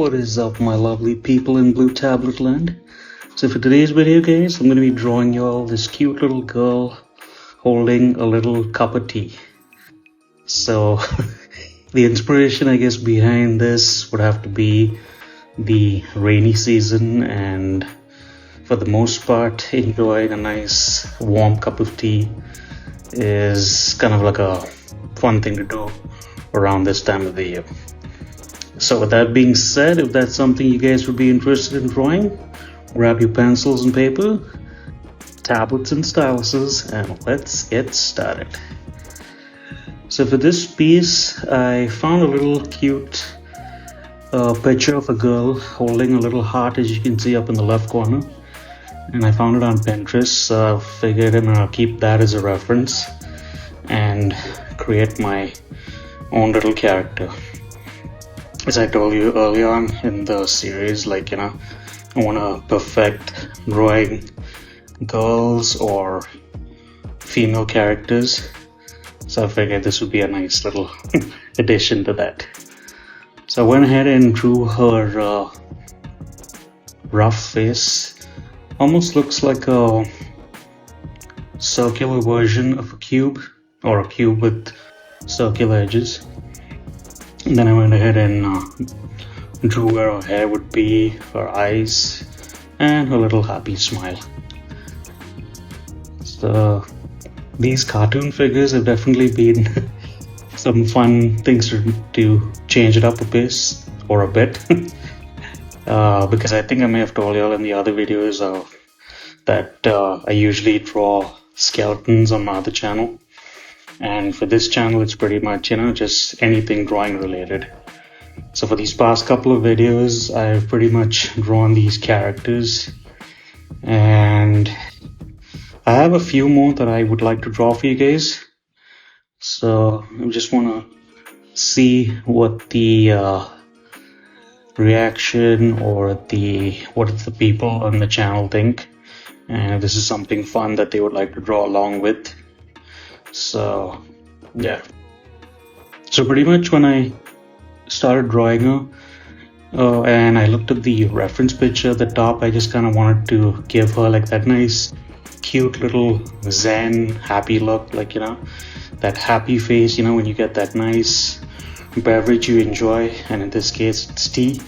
What is up, my lovely people in blue tablet land? So for today's video, guys, I'm going to be drawing y'all this cute little girl holding a little cup of tea. So the inspiration, I guess, behind this would have to be the rainy season, and for the most part, enjoying a nice warm cup of tea is kind of like a fun thing to do around this time of the year. So with that being said, if that's something you guys would be interested in drawing, grab your pencils and paper, tablets and styluses, and let's get started. So for this piece, I found a little cute picture of a girl holding a little heart, as you can see up in the left corner, and I found it on Pinterest, so I figured I'll keep that as a reference and create my own little character. As I told you early on in the series, I want to perfect drawing girls or female characters, so I figured this would be a nice little addition to that. So I went ahead and drew her rough face. Almost looks like a circular version of a cube, or a cube with circular edges. And then I went ahead and drew where her hair would be, her eyes, and her little happy smile. So these cartoon figures have definitely been some fun things to change it up a bit, because I think I may have told y'all in the other videos that I usually draw skeletons on my other channel. And for this channel, it's pretty much, just anything drawing related. So for these past couple of videos, I've pretty much drawn these characters. And I have a few more that I would like to draw for you guys. So I just want to see what the reaction or what the people on the channel think. And if this is something fun that they would like to draw along with. So yeah, so pretty much when I started drawing her and I looked at the reference picture at the top, I just kind of wanted to give her that nice cute little zen happy look, that happy face, when you get that nice beverage you enjoy, and in this case it's tea,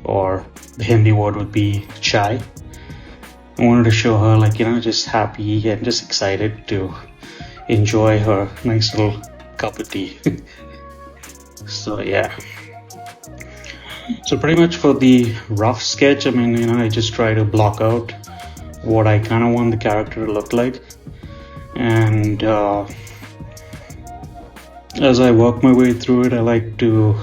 or the Hindi word would be chai. I wanted to show her just happy and just excited to enjoy her nice little cup of tea. So yeah, so pretty much for the rough sketch, I just try to block out what I kind of want the character to look like, and as I work my way through it, I like to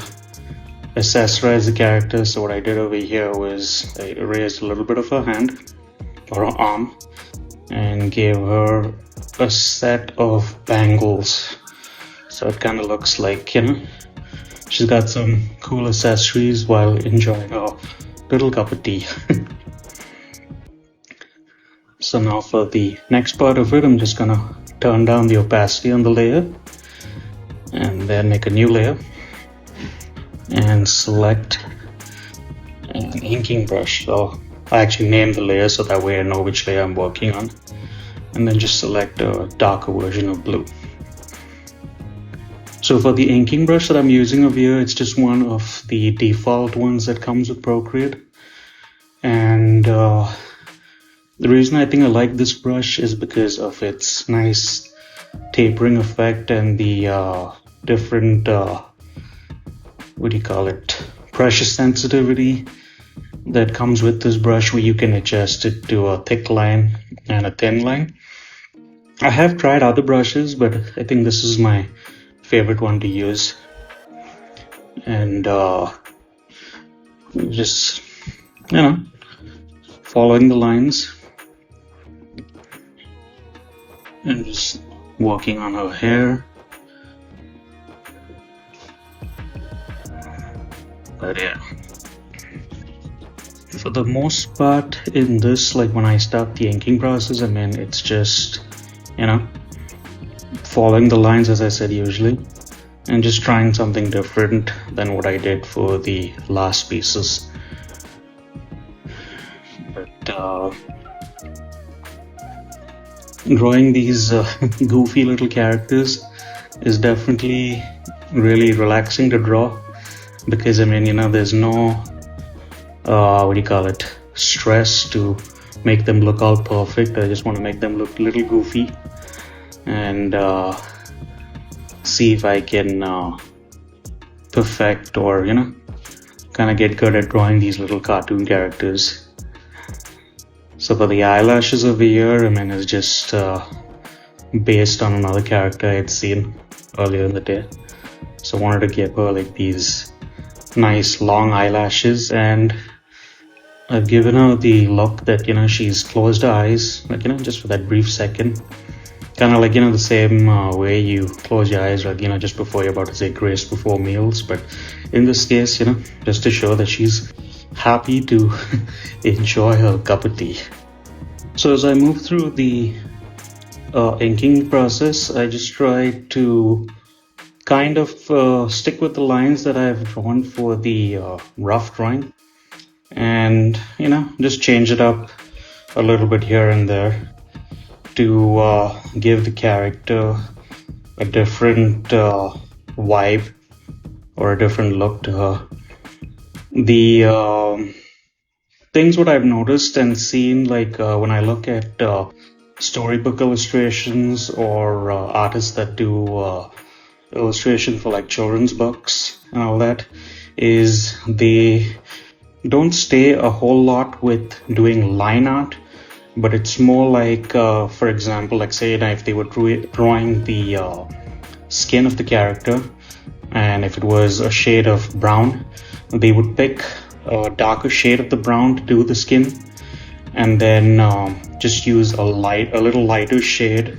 accessorize the character. So what I did over here was I erased a little bit of her hand or her arm and gave her a set of bangles, so it kind of looks like she's got some cool accessories while enjoying a little cup of tea. So now for the next part of it, I'm just gonna turn down the opacity on the layer and then make a new layer and select an inking brush. So I actually named the layer so that way I know which layer I'm working on, and then just select a darker version of blue. So for the inking brush that I'm using over here, it's just one of the default ones that comes with Procreate. And the reason I think I like this brush is because of its nice tapering effect and the different, pressure sensitivity that comes with this brush, where you can adjust it to a thick line and a thin line. I have tried other brushes, but I think this is my favorite one to use. And just following the lines and just working on her hair. But yeah, for the most part in this, when I start the inking process, it's just following the lines, as I said, usually, and just trying something different than what I did for the last pieces. But drawing these goofy little characters is definitely really relaxing to draw, because I mean, there's no what do you call it, stress to make them look all perfect. I just want to make them look a little goofy and see if I can perfect or kind of get good at drawing these little cartoon characters. So for the eyelashes over here, I mean, it's just based on another character I'd seen earlier in the day. So I wanted to give her like these nice long eyelashes, and I've given her the look that she's closed her eyes, like just for that brief second, kind of like the same way you close your eyes, like just before you're about to say grace before meals. But in this case, just to show that she's happy to enjoy her cup of tea. So as I move through the inking process, I just try to kind of stick with the lines that I've drawn for the rough drawing, and just change it up a little bit here and there to give the character a different vibe or a different look to her. The things what I've noticed and seen, like when I look at storybook illustrations or artists that do illustration for like children's books and all that, is they don't stay a whole lot with doing line art, but it's more like for example, like say if they were drawing the skin of the character, and if it was a shade of brown, they would pick a darker shade of the brown to do the skin, and then just use a little lighter shade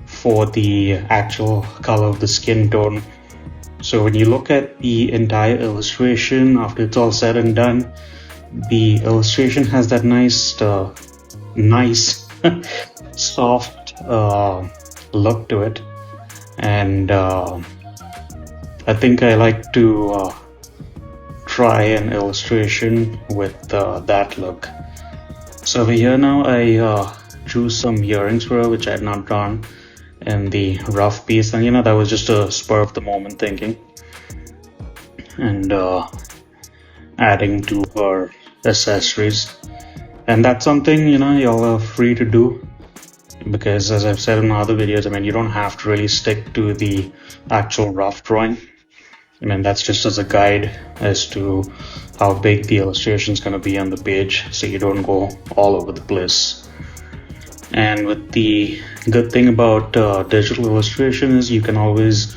for the actual color of the skin tone. So when you look at the entire illustration after it's all said and done, the illustration has that nice soft look to it, and I think I like to try an illustration with that look. So over here now I drew some earrings for her, which I had not drawn in the rough piece, and that was just a spur of the moment thinking, and adding to her accessories. And that's something y'all are free to do, because as I've said in other videos, I mean, you don't have to really stick to the actual rough drawing. I mean, that's just as a guide as to how big the illustration is going to be on the page, so you don't go all over the place. And with the good thing about digital illustration is you can always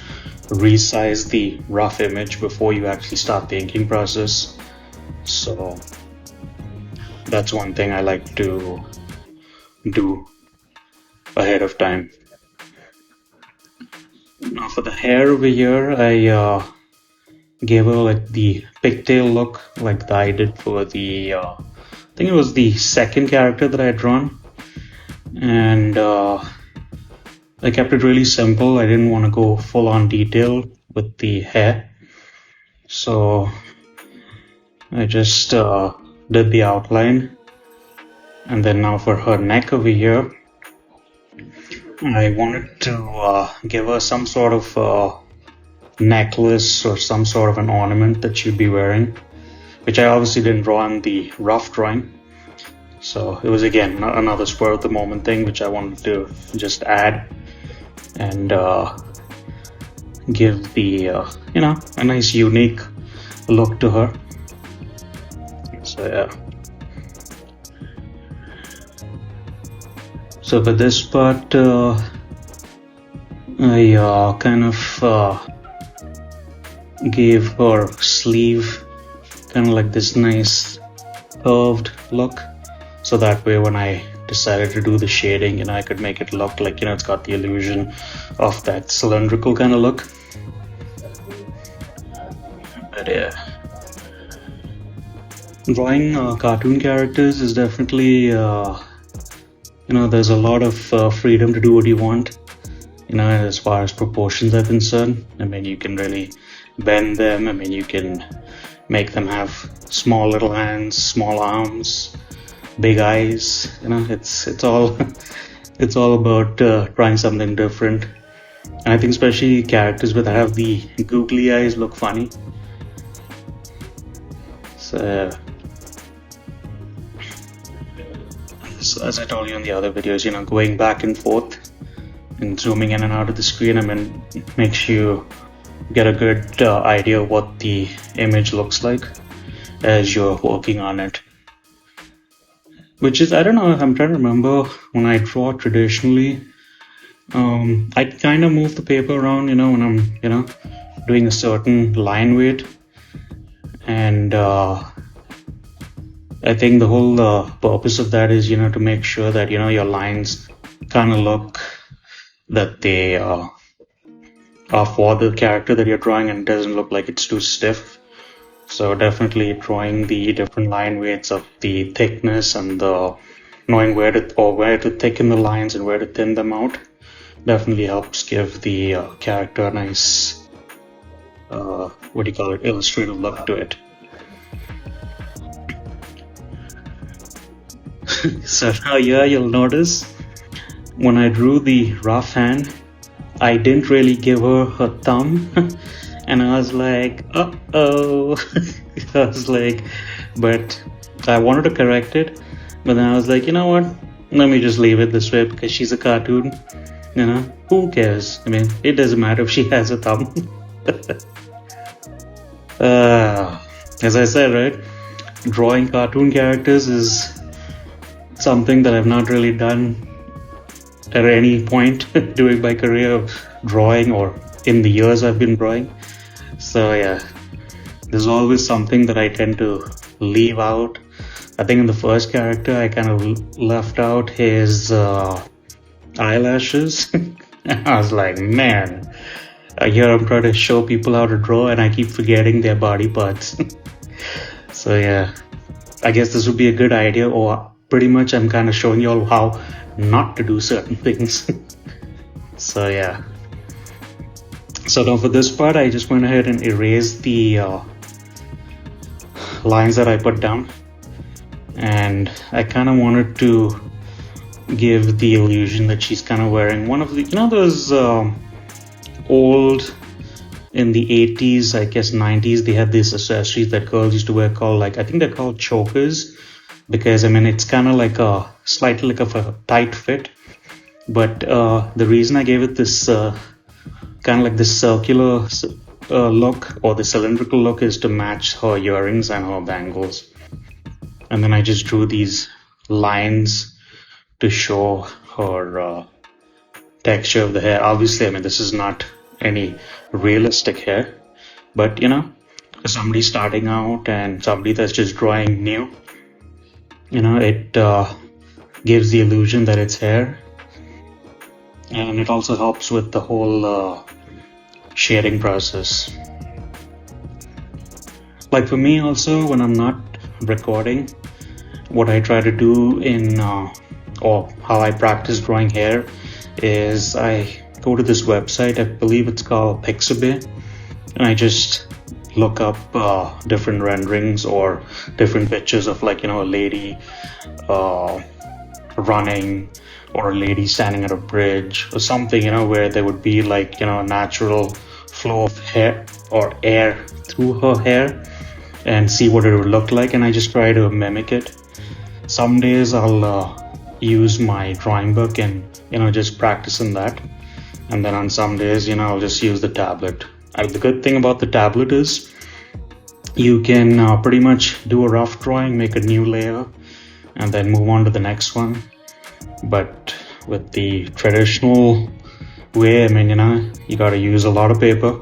resize the rough image before you actually start the inking process. So that's one thing I like to do ahead of time. Now for the hair over here, I gave her like the pigtail look like I did for the I think it was the second character that I had drawn, and I kept it really simple. I didn't want to go full on detail with the hair, so I just did the outline. And then now for her neck over here, I wanted to give her some sort of necklace or some sort of an ornament that she'd be wearing, which I obviously didn't draw in the rough drawing. So it was again another spur of the moment thing which I wanted to just add and give the a nice unique look to her. So yeah. So for this part, I kind of gave her sleeve kind of like this nice curved look, so that way when I decided to do the shading, I could make it look like it's got the illusion of that cylindrical kind of look. But yeah, drawing cartoon characters is definitely there's a lot of freedom to do what you want. you know, as far as proportions are concerned. I mean, you can really bend them. I mean, you can make them have small little hands, small arms, big eyes. You know, it's all it's all about trying something different. And I think especially characters that have the googly eyes look funny. So as I told you in the other videos, you know, going back and forth and zooming in and out of the screen, I mean, makes you get a good idea of what the image looks like as you're working on it. Which is, I don't know, I'm trying to remember when I draw traditionally, I kind of move the paper around, you know, when I'm, you know, doing a certain line weight. And I think the whole purpose of that is, you know, to make sure that, you know, your lines kind of look that they are for the character that you're drawing and it doesn't look like it's too stiff. So definitely drawing the different line weights of the thickness and the knowing where to thicken the lines and where to thin them out definitely helps give the character a nice illustrative look to it. So now here you'll notice when I drew the rough hand, I didn't really give her her thumb. And I was like, uh-oh. I was like, but I wanted to correct it. But then I was like, you know what? Let me just leave it this way because she's a cartoon. You know, who cares? I mean, it doesn't matter if she has a thumb. As I said, right? Drawing cartoon characters is something that I've not really done at any point during my career of drawing or in the years I've been drawing. So yeah, there's always something that I tend to leave out. I think in the first character I kind of left out his eyelashes. And I was like, man, here I'm trying to show people how to draw and I keep forgetting their body parts. So yeah, I guess this would be a good idea, or pretty much I'm kind of showing you all how not to do certain things. So yeah. So now for this part, I just went ahead and erased the lines that I put down. And I kind of wanted to give the illusion that she's kind of wearing one of the, you know, those old, in the 80s, I guess 90s, they had these accessories that girls used to wear called, like, I think they're called chokers. Because, I mean, it's kind of like a, slightly like a tight fit. But the reason I gave it this kind of like this circular look or the cylindrical look is to match her earrings and her bangles. And then I just drew these lines to show her texture of the hair. Obviously, I mean, this is not any realistic hair, but you know, for somebody starting out and somebody that's just drawing new, you know, it gives the illusion that it's hair. And it also helps with the whole shading process. Like for me also, when I'm not recording, what I try to do in or how I practice drawing hair is I go to this website, I believe it's called Pixabay, and I just look up different renderings or different pictures of, like, you know, a lady running, or a lady standing at a bridge or something, you know, where there would be, like, you know, a natural flow of hair or air through her hair, and see what it would look like. And I just try to mimic it. Some days I'll use my drawing book and, you know, just practice in that. And then on some days, you know, I'll just use the tablet. The good thing about the tablet is you can pretty much do a rough drawing, make a new layer, and then move on to the next one. But with the traditional way, I mean, you know, you got to use a lot of paper.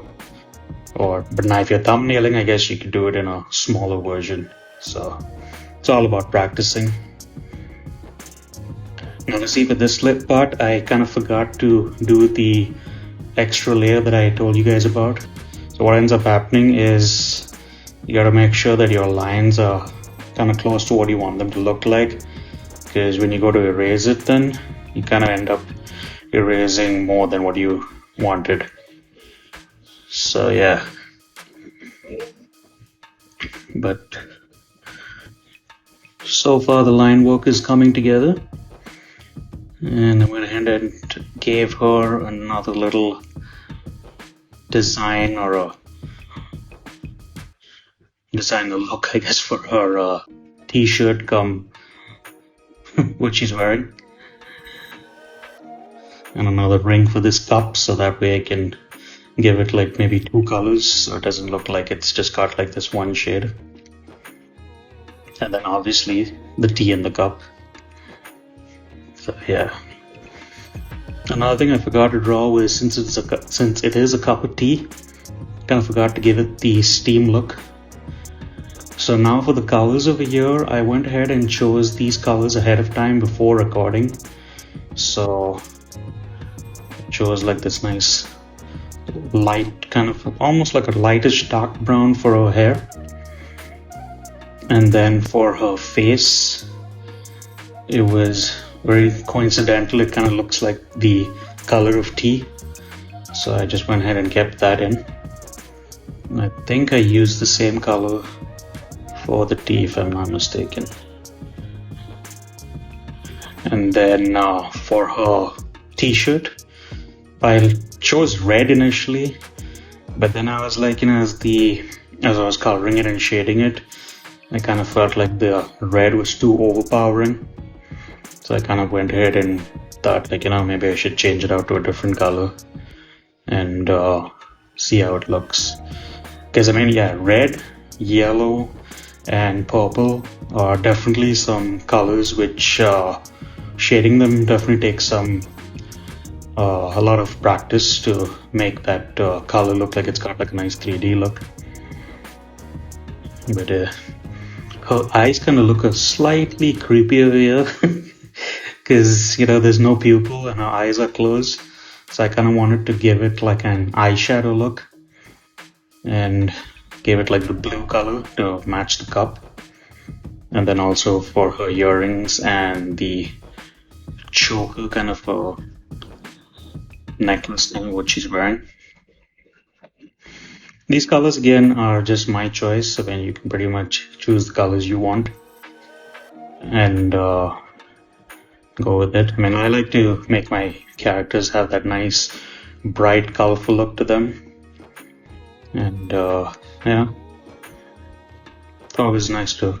But now if you're thumbnailing, I guess you could do it in a smaller version. So it's all about practicing. Now to see for this lip part, I kind of forgot to do the extra layer that I told you guys about. So what ends up happening is you got to make sure that your lines are kind of close to what you want them to look like. Because when you go to erase it, then you kind of end up erasing more than what you wanted. So yeah, but so far the line work is coming together, and I went ahead and gave her another little design, or a look, I guess, for her t-shirt come what she's wearing, and another ring for this cup, so that way I can give it like maybe 2 colors, so it doesn't look like it's just got like this one shade. And then obviously the tea in the cup. So yeah. Another thing I forgot to draw was, since it is a cup of tea, kind of forgot to give it the steam look. So now for the colors over here, I went ahead and chose these colors ahead of time before recording. So I chose like this nice light, kind of almost like a lightish dark brown for her hair. And then for her face, it was very coincidental, it kind of looks like the color of tea. So I just went ahead and kept that in. And I think I used the same color for the tea, if I'm not mistaken. And then for her t-shirt, I chose red initially, but then I was like, as I was coloring it and shading it, I kind of felt like the red was too overpowering. So I kind of went ahead and thought, like, maybe I should change it out to a different color and see how it looks. Because red, yellow, and purple are definitely some colors which shading them definitely takes a lot of practice to make that color look like it's got like a nice 3D look. But her eyes kind of look a slightly creepier here because there's no pupil and her eyes are closed, so I kind of wanted to give it like an eyeshadow look and gave it like the blue color to match the cup. And then also for her earrings and the choker kind of a necklace thing what she's wearing. These colors again are just my choice, so then you can pretty much choose the colors you want and go with it. I like to make my characters have that nice bright colorful look to them, and yeah, it's always nice to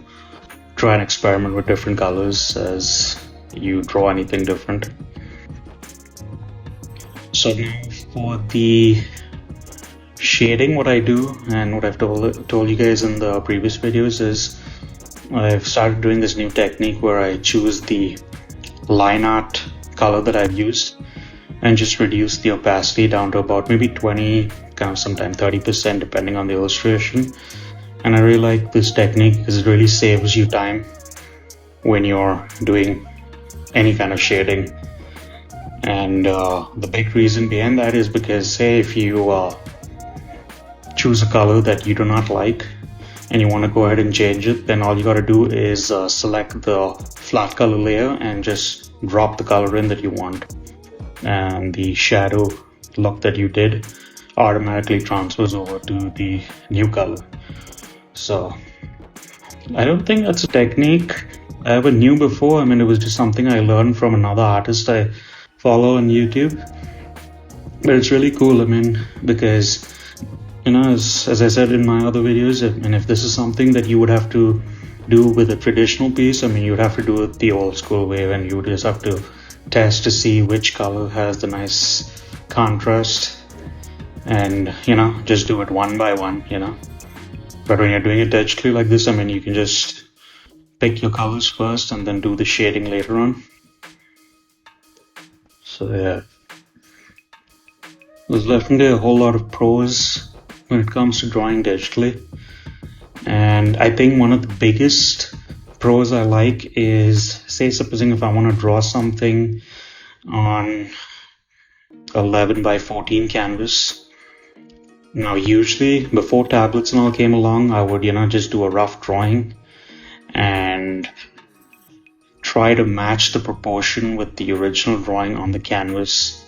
try and experiment with different colors as you draw anything different. So now for the shading, what I do and what I've told you guys in the previous videos is I've started doing this new technique where I choose the line art color that I've used and just reduce the opacity down to about maybe 20, kind of sometimes 30% depending on the illustration. And I really like this technique because it really saves you time when you're doing any kind of shading. And the big reason behind that is because, say, if you choose a color that you do not like and you want to go ahead and change it, then all you got to do is select the flat color layer and just drop the color in that you want, and the shadow look that you did automatically transfers over to the new color. So I don't think that's a technique I ever knew before. It was just something I learned from another artist I follow on YouTube, but it's really cool. Because as I said in my other videos, if this is something that you would have to do with a traditional piece, you would have to do it the old school way, and you would just have to test to see which color has the nice contrast and just do it one by one. But when you're doing it digitally like this, you can just pick your colors first and then do the shading later on. So yeah, there's definitely a whole lot of pros when it comes to drawing digitally. And I think one of the biggest pros I like is, say, supposing if I want to draw something on 11 by 14 canvas. Now usually before tablets and all came along, I would just do a rough drawing and try to match the proportion with the original drawing on the canvas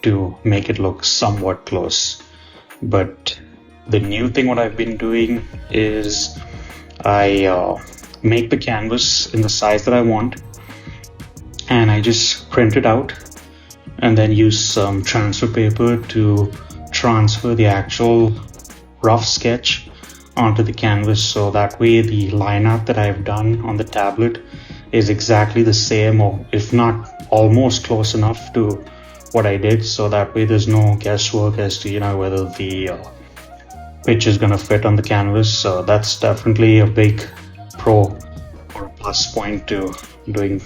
to make it look somewhat close. But the new thing what I've been doing is I make the canvas in the size that I want, and I just print it out and then use some transfer paper to transfer the actual rough sketch onto the canvas, so that way the line art that I've done on the tablet is exactly the same, or if not almost close enough to what I did, so that way there's no guesswork as to whether the pitch is going to fit on the canvas. So that's definitely a big pro or a plus point to doing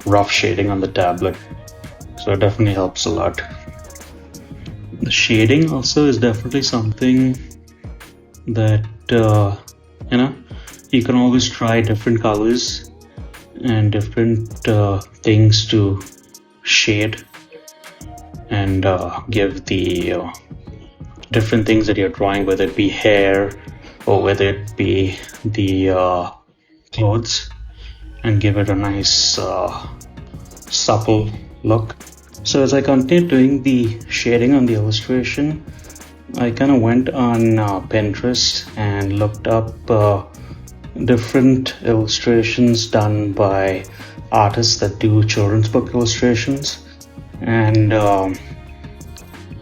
rough shading on the tablet. So it definitely helps a lot. The shading also is definitely something that you can always try different colors and different things to shade and give the different things that you're drawing, whether it be hair or whether it be the clothes, and give it a nice supple look. So as I continued doing the shading on the illustration, I kind of went on Pinterest and looked up different illustrations done by artists that do children's book illustrations, and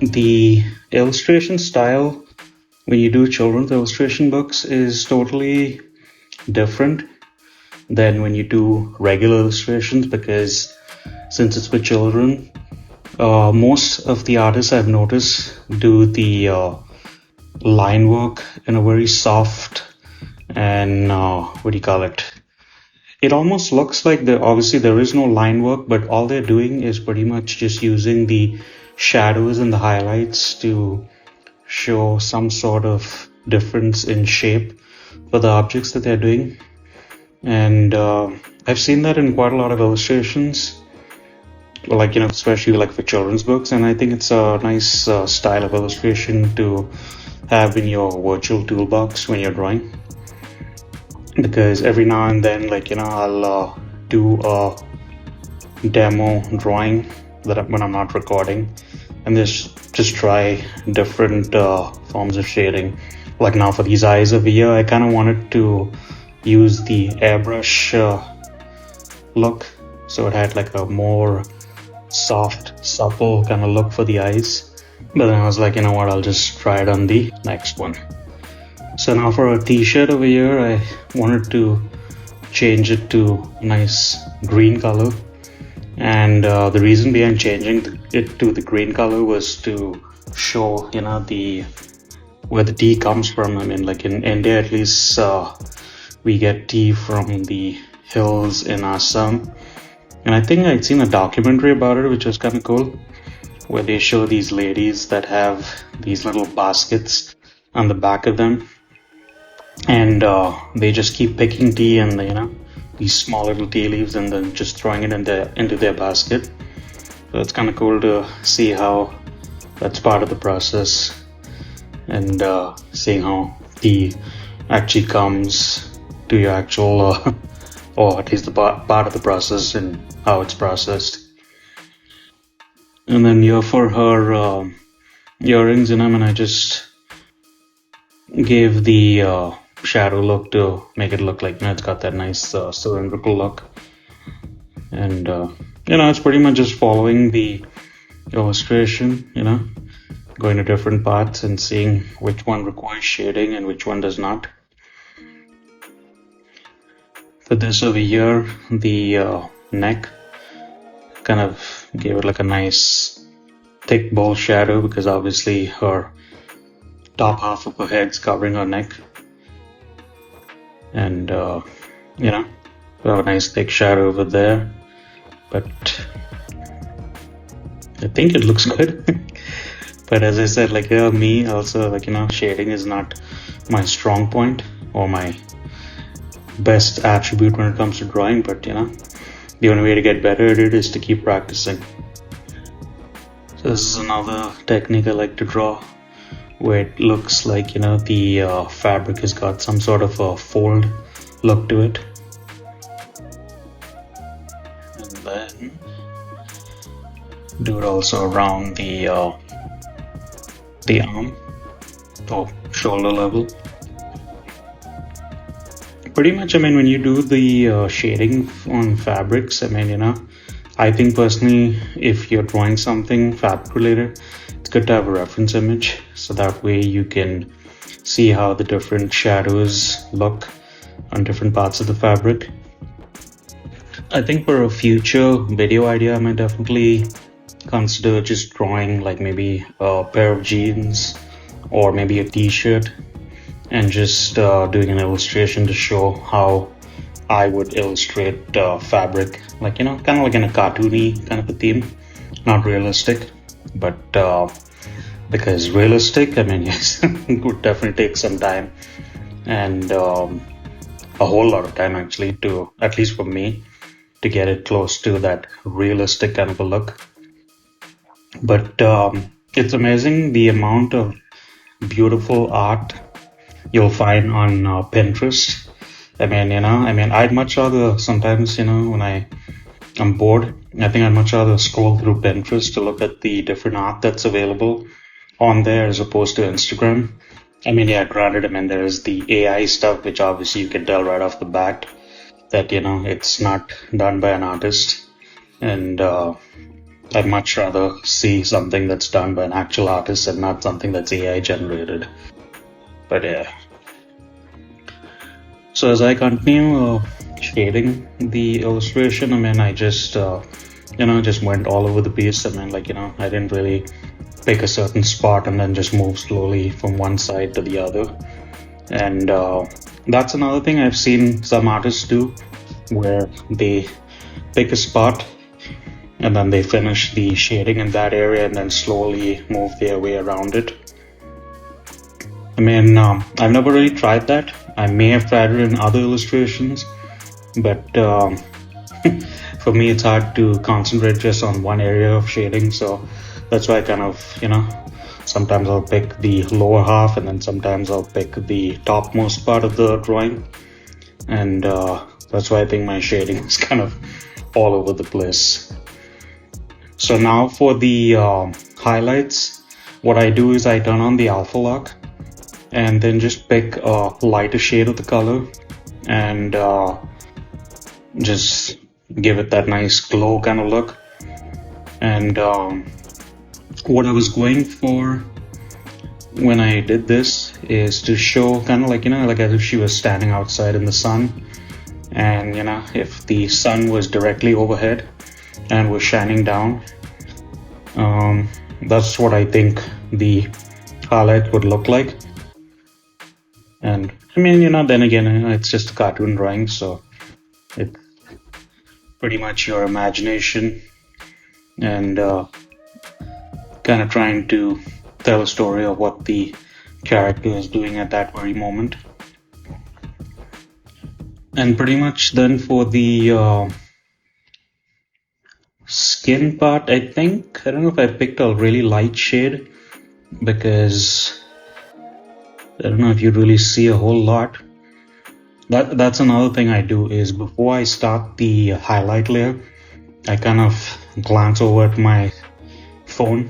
the illustration style when you do children's illustration books is totally different than when you do regular illustrations, because since it's for children, most of the artists I've noticed do the line work in a very soft and it almost looks like obviously there is no line work, but all they're doing is pretty much just using the shadows and the highlights to show some sort of difference in shape for the objects that they're doing. And I've seen that in quite a lot of illustrations, especially for children's books, and I think it's a nice style of illustration to have in your virtual toolbox when you're drawing, because every now and then I'll do a demo drawing when I'm not recording, and just try different forms of shading. Like now for these eyes over here, I kind of wanted to use the airbrush look, so it had like a more soft, supple kind of look for the eyes. But then I was like, I'll just try it on the next one. So now for a t-shirt over here, I wanted to change it to a nice green color, and the reason behind changing it to the green color was to show where the tea comes from. I mean, like in India at least, we get tea from the hills in Assam. And I think I'd seen a documentary about it, which was kind of cool, where they show these ladies that have these little baskets on the back of them, and they just keep picking tea and these small little tea leaves and then just throwing it into their basket. So it's kind of cool to see how that's part of the process, and seeing how tea actually comes to your actual or at least the part of the process and how it's processed. And then for her earrings, I just gave the shadow look to make it look like it's got that nice cylindrical look. And it's pretty much just following the illustration, going to different parts and seeing which one requires shading and which one does not. For this over here, the neck, kind of gave it like a nice thick bowl shadow, because obviously her top half of her head's covering her neck, and we have a nice thick shadow over there, but I think it looks good. But as I said, me also, shading is not my strong point or my best attribute when it comes to drawing, but the only way to get better at it is to keep practicing. So this is another technique I like to draw, where it looks like the fabric has got some sort of a fold look to it. then do it also around the arm or shoulder level. Pretty much, I mean, when you do the shading on fabrics, I mean, I think personally, if you're drawing something fabric related, it's good to have a reference image, so that way you can see how the different shadows look on different parts of the fabric. I think for a future video idea, I might definitely consider just drawing like maybe a pair of jeans or maybe a t-shirt and just doing an illustration to show how I would illustrate fabric, like, kind of like in a cartoony kind of a theme, not realistic, but because realistic, I mean, yes, it would definitely take some time and a whole lot of time actually, to, at least for me, to get it close to that realistic kind of a look. But it's amazing the amount of beautiful art you'll find on Pinterest. I mean, I'd much rather sometimes, when I'm bored, I think I'd much rather scroll through Pinterest to look at the different art that's available on there as opposed to Instagram. I mean, yeah, granted, I mean, there's the AI stuff, which obviously you can tell right off the bat that, it's not done by an artist. And I'd much rather see something that's done by an actual artist and not something that's AI generated. But yeah. So as I continue shading the illustration, I mean, I just, just went all over the piece. I mean, like, I didn't really pick a certain spot and then just move slowly from one side to the other. And that's another thing I've seen some artists do, where they pick a spot and then they finish the shading in that area and then slowly move their way around it. I mean, I've never really tried that. I may have tried it in other illustrations, but for me it's hard to concentrate just on one area of shading, so that's why I kind of, sometimes I'll pick the lower half and then sometimes I'll pick the topmost part of the drawing, and that's why I think my shading is kind of all over the place. So now for the highlights, what I do is I turn on the alpha lock and then just pick a lighter shade of the color and just give it that nice glow kind of look. And what I was going for when I did this is to show kind of like, like as if she was standing outside in the sun, and if the sun was directly overhead and was shining down, that's what I think the highlight would look like. And I mean, then again, it's just a cartoon drawing, so it's pretty much your imagination and kind of trying to tell a story of what the character is doing at that very moment. And pretty much then for the skin part, I don't know if I picked a really light shade, because I don't know if you really see a whole lot. That's another thing I do, is before I start the highlight layer, I kind of glance over at my phone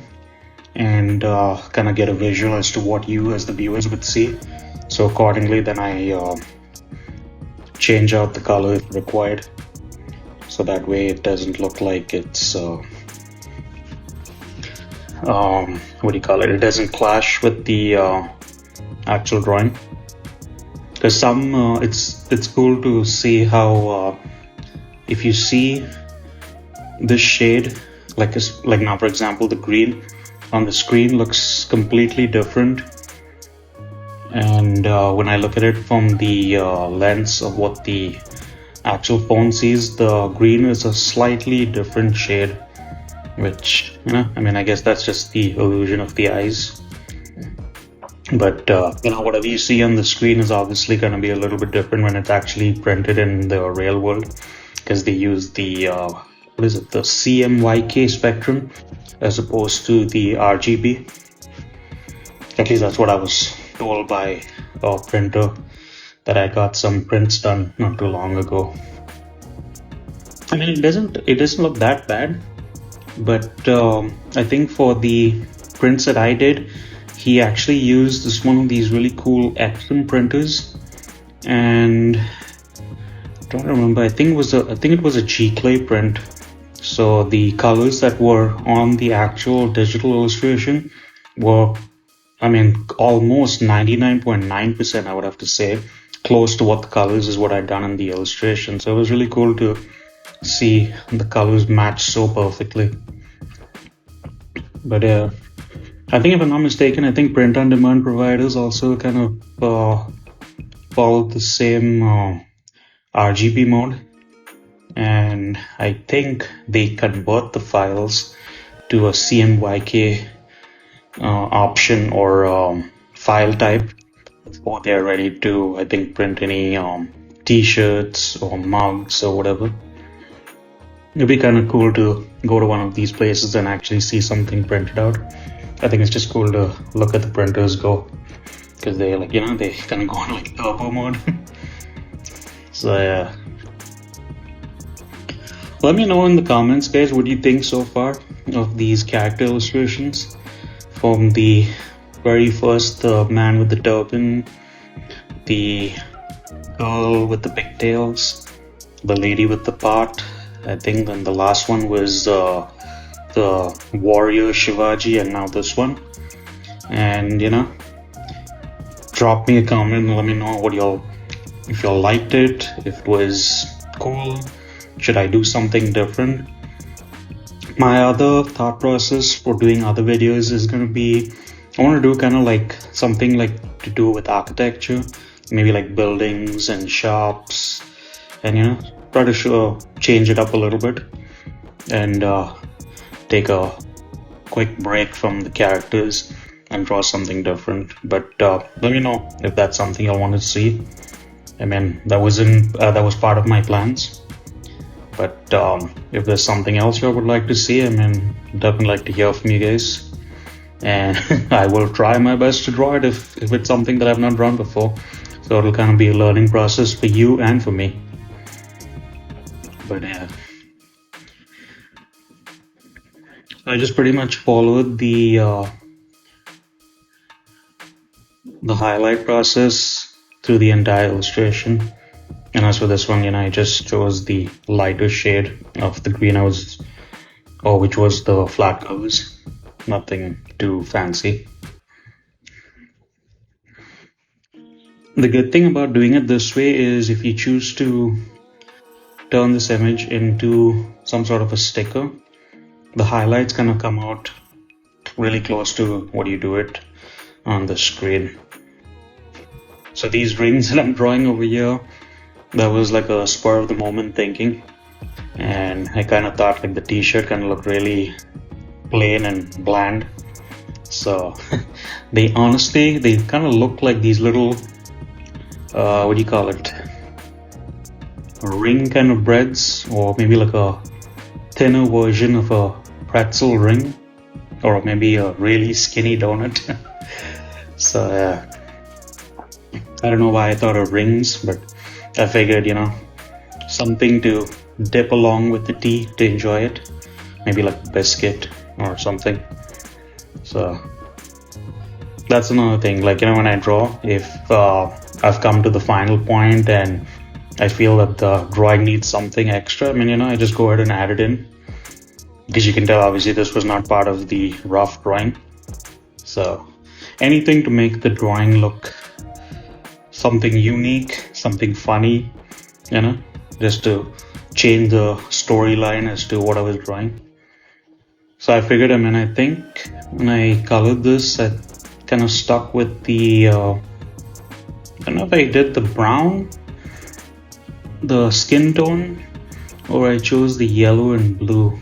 and kind of get a visual as to what you as the viewers would see. So accordingly, then I change out the color if required, so that way it doesn't look like it's what do you call it? It doesn't clash with the actual drawing. Because some it's cool to see how if you see this shade, like now for example the green on the screen looks completely different, and when I look at it from the lens of what the actual phone sees, the green is a slightly different shade, which I mean, I guess that's just the illusion of the eyes. But whatever you see on the screen is obviously going to be a little bit different when it's actually printed in the real world, because they use the the CMYK spectrum as opposed to the RGB. At least that's what I was told by a printer that I got some prints done not too long ago. I mean, it doesn't look that bad, but I think for the prints that I did, he actually used this one of these really cool Epson printers, and I don't remember. I think it was a G-Clay print. So the colors that were on the actual digital illustration were, I mean, almost 99.9%, I would have to say, close to what the colors is what I'd done in the illustration. So it was really cool to see the colors match so perfectly. But I think if I'm not mistaken, I think print on demand providers also kind of follow the same RGB mode, and I think they convert the files to a CMYK option or file type before they're ready to, I think, print any t-shirts or mugs or whatever. It'd be kind of cool to go to one of these places and actually see something printed out. I think it's just cool to look at the printers go, because they they kind of go on like turbo mode. So yeah. Let me know in the comments, guys, what do you think so far of these character illustrations, from the very first man with the turban, the girl with the pigtails, the lady with the pot, I think, then the last one was the warrior Shivaji, and now this one. And drop me a comment and let me know if y'all liked it, if it was cool, should I do something different. My other thought process for doing other videos is going to be, I want to do kind of like something like to do with architecture, maybe like buildings and shops, and try to change it up a little bit and take a quick break from the characters and draw something different. But let me know if that's something I want to see. I mean, that was part of my plans. But if there's something else you would like to see, I mean, definitely like to hear from you guys. And I will try my best to draw it if it's something that I've not drawn before. So it'll kind of be a learning process for you and for me. But yeah, I just pretty much followed the highlight process through the entire illustration. And as for this one, I just chose the lighter shade of the green which was the flat colors. Nothing too fancy. The good thing about doing it this way is if you choose to turn this image into some sort of a sticker, the highlights kind of come out really close to what you do it on the screen. So these rings that I'm drawing over here, that was like a spur of the moment thinking, and I kind of thought like the t-shirt kind of looked really plain and bland, so they kind of look like these little what do you call it, ring kind of breads, or maybe like a thinner version of a pretzel ring, or maybe a really skinny donut. So I don't know why I thought of rings, but I figured, something to dip along with the tea to enjoy it. Maybe like a biscuit or something. So that's another thing. Like, when I draw, if I've come to the final point and I feel that the drawing needs something extra, I mean, I just go ahead and add it in. Because you can tell, obviously, this was not part of the rough drawing. So anything to make the drawing look something unique, something funny, just to change the storyline as to what I was drawing. So I figured, I think when I colored this, I kind of stuck with the, I don't know if I did the brown, the skin tone, or I chose the yellow and blue.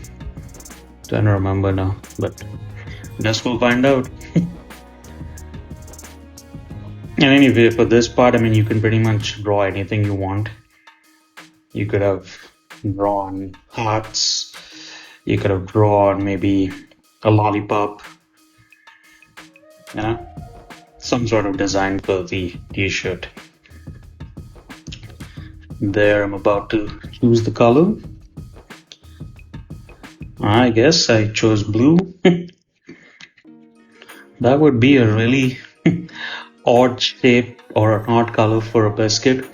Don't remember now, but guess we'll find out. And anyway, for this part, you can pretty much draw anything you want. You could have drawn hearts, you could have drawn maybe a lollipop, some sort of design for the t-shirt. There, I'm about to choose the color. I guess I chose blue. That would be a really odd shape or an odd color for a biscuit.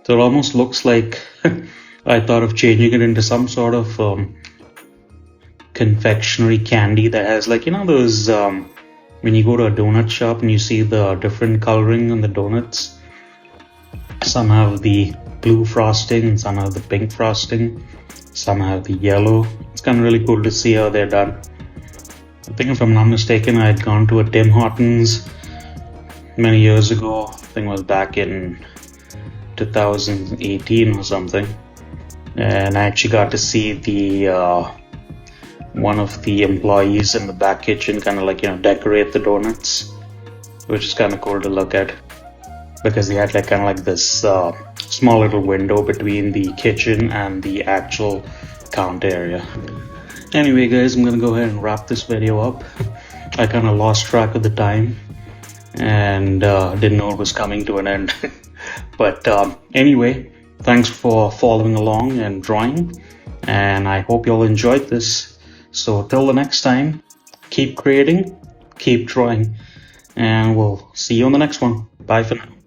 So it almost looks like I thought of changing it into some sort of confectionery candy that has, like, you know, those when you go to a donut shop and you see the different coloring on the donuts. Some have the blue frosting and some have the pink frosting. Some have the yellow. It's kind of really cool to see how they're done. I think if I'm not mistaken, I had gone to a Tim Hortons many years ago. I think it was back in 2018 or something. And I actually got to see the one of the employees in the back kitchen kind of, like, you know, decorate the donuts, which is kind of cool to look at, because he had like kind of like this small little window between the kitchen and the actual counter area. Anyway guys, I'm gonna go ahead and wrap this video up. I kind of lost track of the time and didn't know it was coming to an end. But anyway, thanks for following along and drawing, and I hope you all enjoyed this. So till the next time, keep creating, keep drawing, and we'll see you on the next one. Bye for now.